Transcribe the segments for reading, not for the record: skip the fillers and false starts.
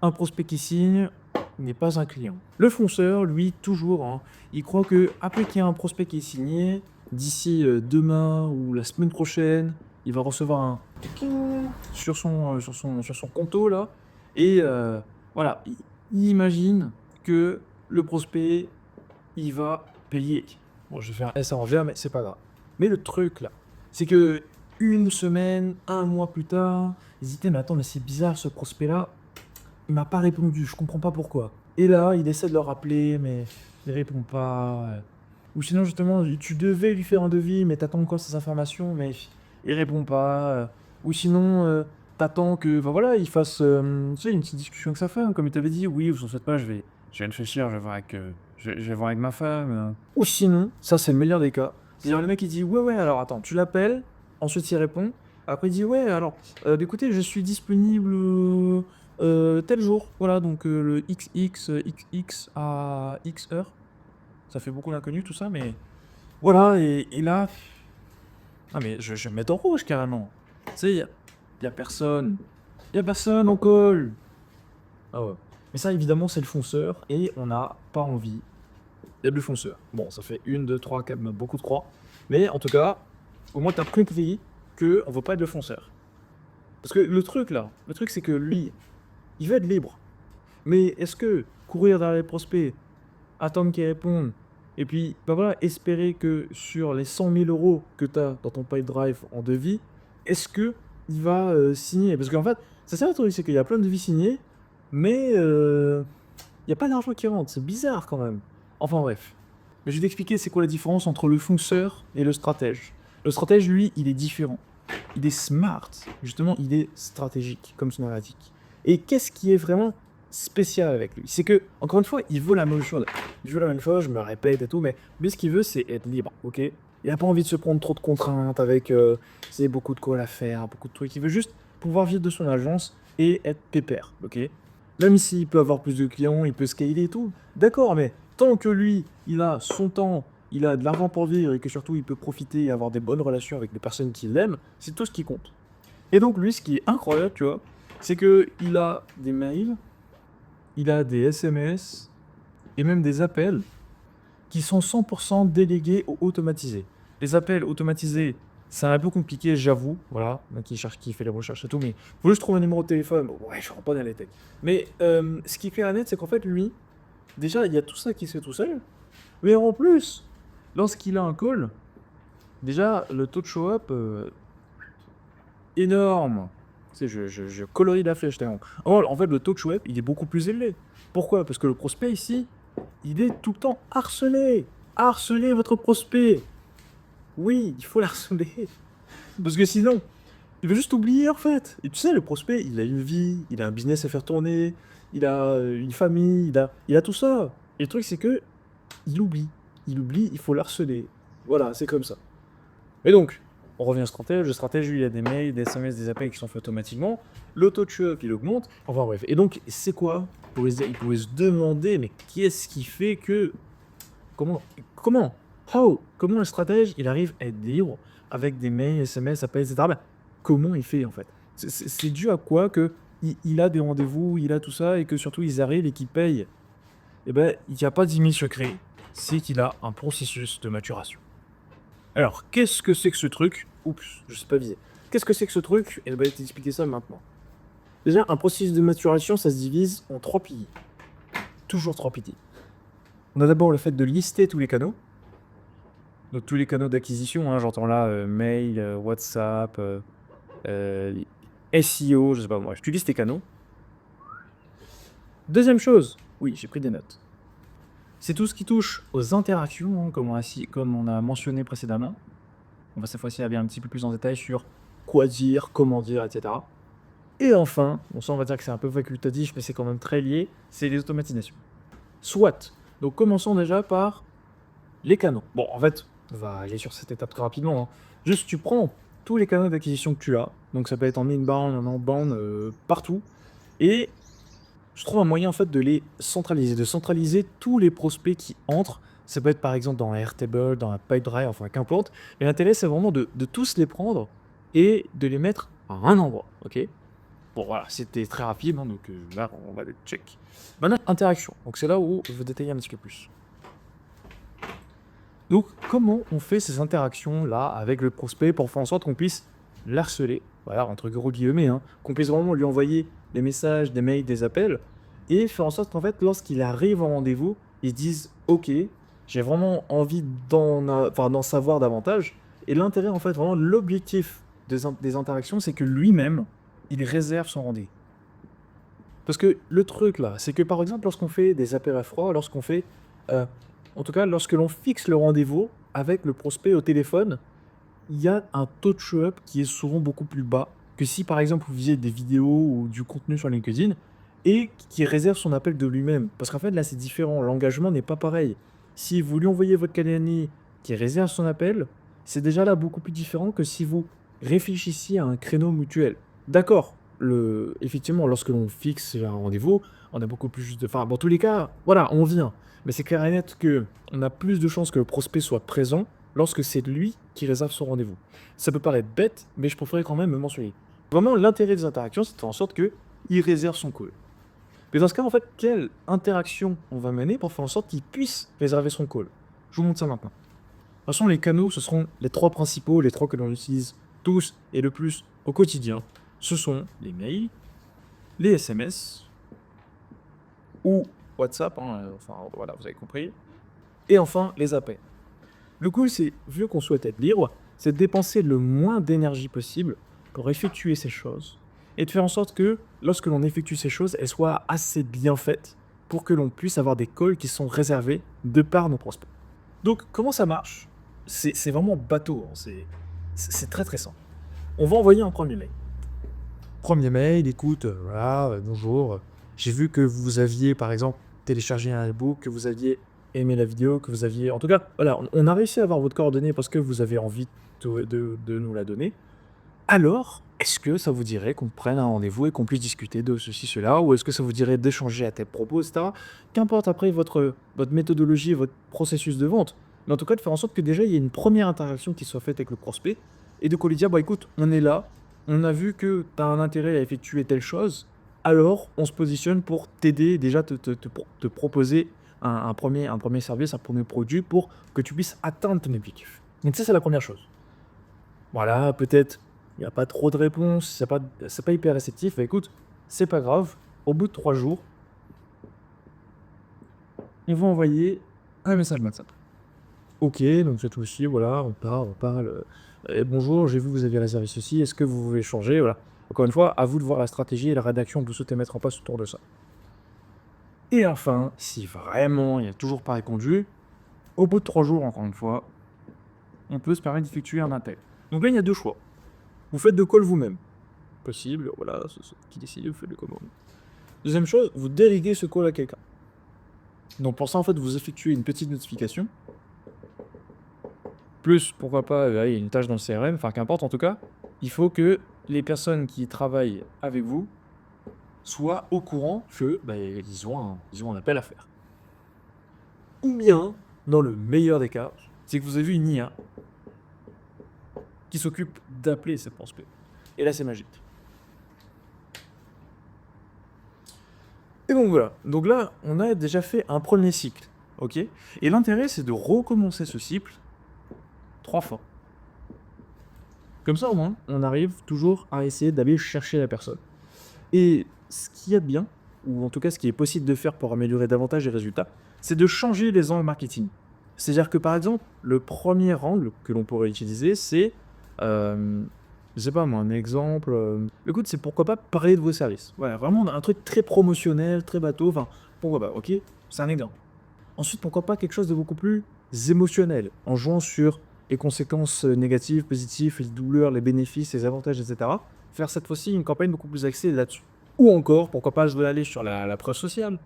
un prospect qui signe n'est pas un client. Le fonceur, lui, toujours, hein, il croit que après qu'il y a un prospect qui est signé, d'ici demain ou la semaine prochaine, il va recevoir un tiking sur son compto là, et voilà, il imagine que le prospect, il va payer. Bon, je vais faire un S à envers, mais c'est pas grave. Mais le truc là, c'est que une semaine, un mois plus tard, hésitez, mais attends, mais c'est bizarre ce prospect-là, il m'a pas répondu, je comprends pas pourquoi. Et là, il essaie de le rappeler, mais il répond pas. Ou sinon, justement, tu devais lui faire un devis, mais t'attends encore ces informations, mais il répond pas. Ou sinon, t'attends que, enfin voilà, il fasse, tu sais, une petite discussion avec sa femme, comme il t'avait dit. Oui, vous en faites pas, je vais réfléchir, je vais voir avec ma femme. Ou sinon, ça c'est le meilleur des cas. C'est-à-dire le mec il dit ouais ouais alors attends tu l'appelles, ensuite il répond, après il dit ouais alors écoutez je suis disponible tel jour, voilà donc le XX à X heure, ça fait beaucoup l'inconnu tout ça mais voilà et là ah mais je vais me mettre en rouge carrément. Tu sais y a personne en call. Ah ouais. Mais ça évidemment c'est le fonceur et on n'a pas envie d'être le fonceur. Bon ça fait une, deux, trois, quatre, même beaucoup de croix. Mais en tout cas, au moins t'as compris que on veut pas être le fonceur. Parce que le truc c'est que lui, il veut être libre. Mais est-ce que courir derrière les prospects, attendre qu'ils répondent, et puis bah voilà, espérer que sur les 100 000 € que tu as dans ton drive en devis, est-ce que il va signer? Parce qu'en fait, c'est ça le truc, c'est qu'il y a plein de devis signés, mais il n'y a pas d'argent qui rentre. C'est bizarre quand même. Enfin bref. Mais je vais t'expliquer c'est quoi la différence entre le fonceur et le stratège. Le stratège, lui, il est différent. Il est smart. Justement, il est stratégique, comme son nom l'indique. Et qu'est-ce qui est vraiment spécial avec lui? C'est que, encore une fois, il veut la même chose. Il veut la même chose, je me répète et tout, mais lui, ce qu'il veut, c'est être libre, ok? Il n'a pas envie de se prendre trop de contraintes avec c'est beaucoup de calls à faire, beaucoup de trucs. Il veut juste pouvoir vivre de son agence et être pépère, ok? Même s'il peut avoir plus de clients, il peut scaler et tout. D'accord, mais tant que lui, il a son temps, il a de l'argent pour vivre et que surtout il peut profiter et avoir des bonnes relations avec les personnes qui l'aiment, c'est tout ce qui compte. Et donc lui, ce qui est incroyable, tu vois, c'est que il a des mails, il a des SMS et même des appels qui sont 100% délégués ou automatisés. Les appels automatisés, c'est un peu compliqué, j'avoue, voilà, donc qui fait les recherches et tout, mais faut juste trouver un numéro de téléphone. Bon, ouais, je rentre pas dans les techs. Mais ce qui est clair et net, c'est qu'en fait, lui, déjà, il y a tout ça qui se fait tout seul, mais en plus, lorsqu'il a un call, déjà, le taux de show-up, énorme. Tu sais, je colorie la flèche, tellement. En fait, le taux de show-up, il est beaucoup plus élevé. Pourquoi? Parce que le prospect, ici, il est tout le temps harcelé. Harcelez votre prospect. Oui, il faut l'harceler. Parce que sinon, il va juste oublier, en fait. Et tu sais, le prospect, il a une vie, il a un business à faire tourner, il a une famille, il a tout ça. Et le truc, c'est que il oublie. Il oublie, il faut l'harceler. Voilà, c'est comme ça. Et donc, on revient au stratège. Le stratège, lui, il a des mails, des SMS, des appels qui sont faits automatiquement. Le taux de show-up, il augmente. Enfin bref. Et donc, c'est quoi? Il pouvait se demander, mais qu'est-ce qui fait que... Comment Comment le stratège, il arrive à être libre avec des mails, SMS, appels, etc. Ben, comment il fait, en fait? C'est dû à quoi que il a des rendez-vous, il a tout ça, et que surtout, ils arrivent et qu'ils payent? Eh ben, il n'y a pas d'10 000 secrets. C'est qu'il a un processus de maturation. Alors, qu'est-ce que c'est que ce truc? Oups, je sais pas viser. Qu'est-ce que c'est que ce truc? Et ben, je vais t'expliquer ça maintenant. Déjà, un processus de maturation, ça se divise en 3 piliers. Toujours 3 piliers. On a d'abord le fait de lister tous les canaux. Donc tous les canaux d'acquisition, hein, j'entends là mail, WhatsApp, SEO, je sais pas, bref, tu listes tes canaux. Deuxième chose, oui, j'ai pris des notes. C'est tout ce qui touche aux interactions, hein, comme on a mentionné précédemment. On va cette fois-ci aller un petit peu plus en détail sur quoi dire, comment dire, etc. Et enfin, bon ça on va dire que c'est un peu facultatif, mais c'est quand même très lié, c'est les automatisations. Soit, donc commençons déjà par les canaux. Bon, en fait, on va aller sur cette étape très rapidement, hein. Juste, tu prends tous les canaux d'acquisition que tu as, donc ça peut être en inbound, en outbound, partout, et je trouve un moyen en fait de les centraliser, de centraliser tous les prospects qui entrent. Ça peut être par exemple dans un Airtable, dans un Pipedrive, enfin qu'importe. Mais l'intérêt, c'est vraiment de tous les prendre et de les mettre à un endroit, ok? Bon, voilà, c'était très rapide, hein, donc là, on va le check. Maintenant, interaction. Donc, c'est là où je veux détailler un petit peu plus. Donc, comment on fait ces interactions-là avec le prospect pour faire en sorte qu'on puisse l'harceler, voilà, entre gros guillemets, hein, qu'on puisse vraiment lui envoyer des messages, des mails, des appels, et faire en sorte qu'en fait, lorsqu'il arrive en rendez-vous, il se dise ok, j'ai vraiment envie d'en savoir davantage. Et l'intérêt, en fait, vraiment, l'objectif des interactions, c'est que lui-même, il réserve son rendez-vous. Parce que le truc là, c'est que par exemple, lorsqu'on fait des appels à froid, lorsqu'on fait. euh, en tout cas, lorsque l'on fixe le rendez-vous avec le prospect au téléphone, il y a un taux de show-up qui est souvent beaucoup plus bas que si par exemple vous visiez des vidéos ou du contenu sur LinkedIn et qui réserve son appel de lui-même. Parce qu'en fait, là, c'est différent. L'engagement n'est pas pareil. Si vous lui envoyez votre calendrier qui réserve son appel, c'est déjà là beaucoup plus différent que si vous réfléchissiez à un créneau mutuel. D'accord, effectivement, lorsque l'on fixe un rendez-vous, on a beaucoup plus de. Enfin, dans tous les cas, voilà, on vient. Mais c'est clair et net que on a plus de chances que le prospect soit présent lorsque c'est lui qui réserve son rendez-vous. Ça peut paraître bête, mais je préférais quand même me mentionner. Vraiment, l'intérêt des interactions, c'est de faire en sorte qu'il réserve son call. Mais dans ce cas, en fait, quelle interaction on va mener pour faire en sorte qu'il puisse réserver son call? Je vous montre ça maintenant. De toute façon, les canaux, ce seront les trois principaux, les trois que l'on utilise tous et le plus au quotidien. Ce sont les mails, les SMS ou WhatsApp, hein, enfin voilà, vous avez compris. Et enfin, les appels. Le goal, c'est, vu qu'on souhaite être libre, c'est de dépenser le moins d'énergie possible pour effectuer ces choses et de faire en sorte que, lorsque l'on effectue ces choses, elles soient assez bien faites pour que l'on puisse avoir des calls qui sont réservés de par nos prospects. Donc, comment ça marche? C'est vraiment bateau, hein, c'est très très simple. On va envoyer un premier mail. Premier mail, écoute, voilà, bonjour. J'ai vu que vous aviez, par exemple, téléchargé un e-book, que vous aviez aimé la vidéo, que vous aviez. En tout cas, voilà, on a réussi à avoir votre coordonnée parce que vous avez envie de nous la donner. Alors, est-ce que ça vous dirait qu'on prenne un rendez-vous et qu'on puisse discuter de ceci, cela, ou est-ce que ça vous dirait d'échanger à tel propos, etc. Qu'importe après votre méthodologie, votre processus de vente. Mais en tout cas, de faire en sorte que déjà, il y ait une première interaction qui soit faite avec le prospect et de lui dire, bah écoute, on est là, on a vu que tu as un intérêt à effectuer telle chose, alors on se positionne pour t'aider, déjà te proposer un premier service, un premier produit pour que tu puisses atteindre ton objectif. Donc ça, c'est la première chose. Voilà, peut-être il n'y a pas trop de réponses, c'est pas hyper réceptif, bah écoute, c'est pas grave, au bout de 3 jours, ils vont envoyer un message WhatsApp. Ok, donc cette fois-ci, voilà, on parle. Bonjour, j'ai vu que vous aviez réservé ceci, est-ce que vous voulez changer? Voilà. Encore une fois, à vous de voir la stratégie et la rédaction que vous souhaitez mettre en place autour de ça. Et enfin, si vraiment il n'y a toujours pas répondu, au bout de 3 jours, encore une fois, on peut se permettre d'effectuer un appel. Donc là, il y a deux choix. Vous faites de call vous-même. Possible, voilà, c'est qui décide, vous faites de call vous-même. Deuxième chose, vous déléguez ce call à quelqu'un. Donc pour ça, en fait, vous effectuez une petite notification. Plus, pourquoi pas, il y a une tâche dans le CRM, enfin qu'importe en tout cas, il faut que les personnes qui travaillent avec vous soient au courant que ils ont un appel à faire. Ou bien, dans le meilleur des cas, c'est que vous avez une IA qui s'occupe d'appeler ces prospects. Et là, c'est magique. Et donc voilà. Donc là, on a déjà fait un premier cycle. Ok. Et l'intérêt, c'est de recommencer ce cycle 3 fois. Comme ça, au moins, on arrive toujours à essayer d'aller chercher la personne. Et ce qu'il y a de bien, ou en tout cas ce qui est possible de faire pour améliorer davantage les résultats, c'est de changer les angles marketing. C'est-à-dire que par exemple, le premier angle que l'on pourrait utiliser, c'est, je sais pas moi, un exemple. Écoute, c'est pourquoi pas parler de vos services. Voilà, vraiment un truc très promotionnel, très bateau. Enfin, pourquoi pas, ok? C'est un exemple. Ensuite, pourquoi pas quelque chose de beaucoup plus émotionnel, en jouant sur les conséquences négatives, positives, les douleurs, les bénéfices, les avantages, etc. Faire cette fois-ci une campagne beaucoup plus axée là-dessus. Ou encore, pourquoi pas, je veux aller sur la preuve sociale.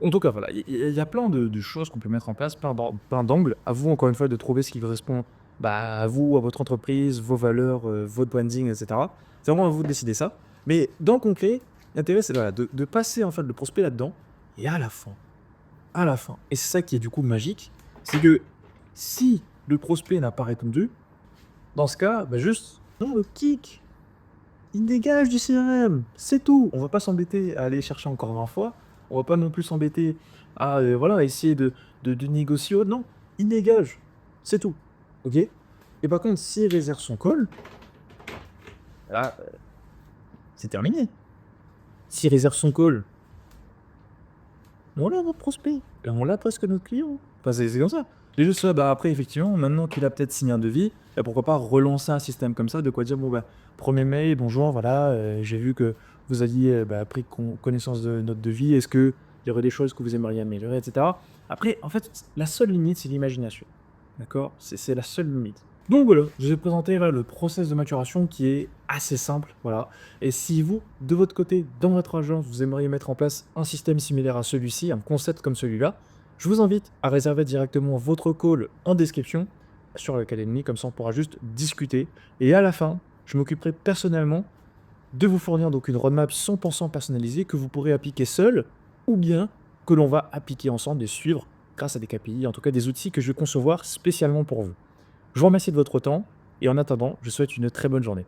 En tout cas, voilà, il y a plein de choses qu'on peut mettre en place, plein d'angles. À vous, encore une fois, de trouver ce qui correspond à vous, à votre entreprise, vos valeurs, votre branding, etc. C'est vraiment à vous de décider ça. Mais dans le concret, l'intérêt, c'est voilà, de passer en fait le prospect là-dedans. Et à la fin, et c'est ça qui est du coup magique, c'est que si le prospect n'a pas répondu, dans ce cas, juste, non, le kick. il dégage du CRM, c'est tout. On va pas s'embêter à aller chercher encore 20 fois. On va pas non plus s'embêter à voilà, essayer de négocier. Non, il dégage, c'est tout. Ok. Et par contre, s'il réserve son call, là, c'est terminé. S'il réserve son call, on l'a notre prospect. Et on l'a presque notre client. Enfin, c'est comme ça. C'est juste ça. Bah, après, effectivement, maintenant qu'il a peut-être signé un devis, bah, pourquoi pas relancer un système comme ça, de quoi dire, bon, bah, premier mail, bonjour, voilà, j'ai vu que vous aviez bah, pris connaissance de notre devis, est-ce qu'il y aurait des choses que vous aimeriez améliorer, etc. Après, en fait, la seule limite, c'est l'imagination. D'accord. C'est la seule limite. Donc voilà, je vous ai présenté voilà, le process de maturation qui est assez simple. Voilà. Et si vous, de votre côté, dans votre agence, vous aimeriez mettre en place un système similaire à celui-ci, un concept comme celui-là, je vous invite à réserver directement votre call en description sur l'Académie, comme ça on pourra juste discuter. Et à la fin, je m'occuperai personnellement de vous fournir donc une roadmap 100% personnalisée que vous pourrez appliquer seul ou bien que l'on va appliquer ensemble et suivre grâce à des KPI, en tout cas des outils que je vais concevoir spécialement pour vous. Je vous remercie de votre temps et en attendant, je vous souhaite une très bonne journée.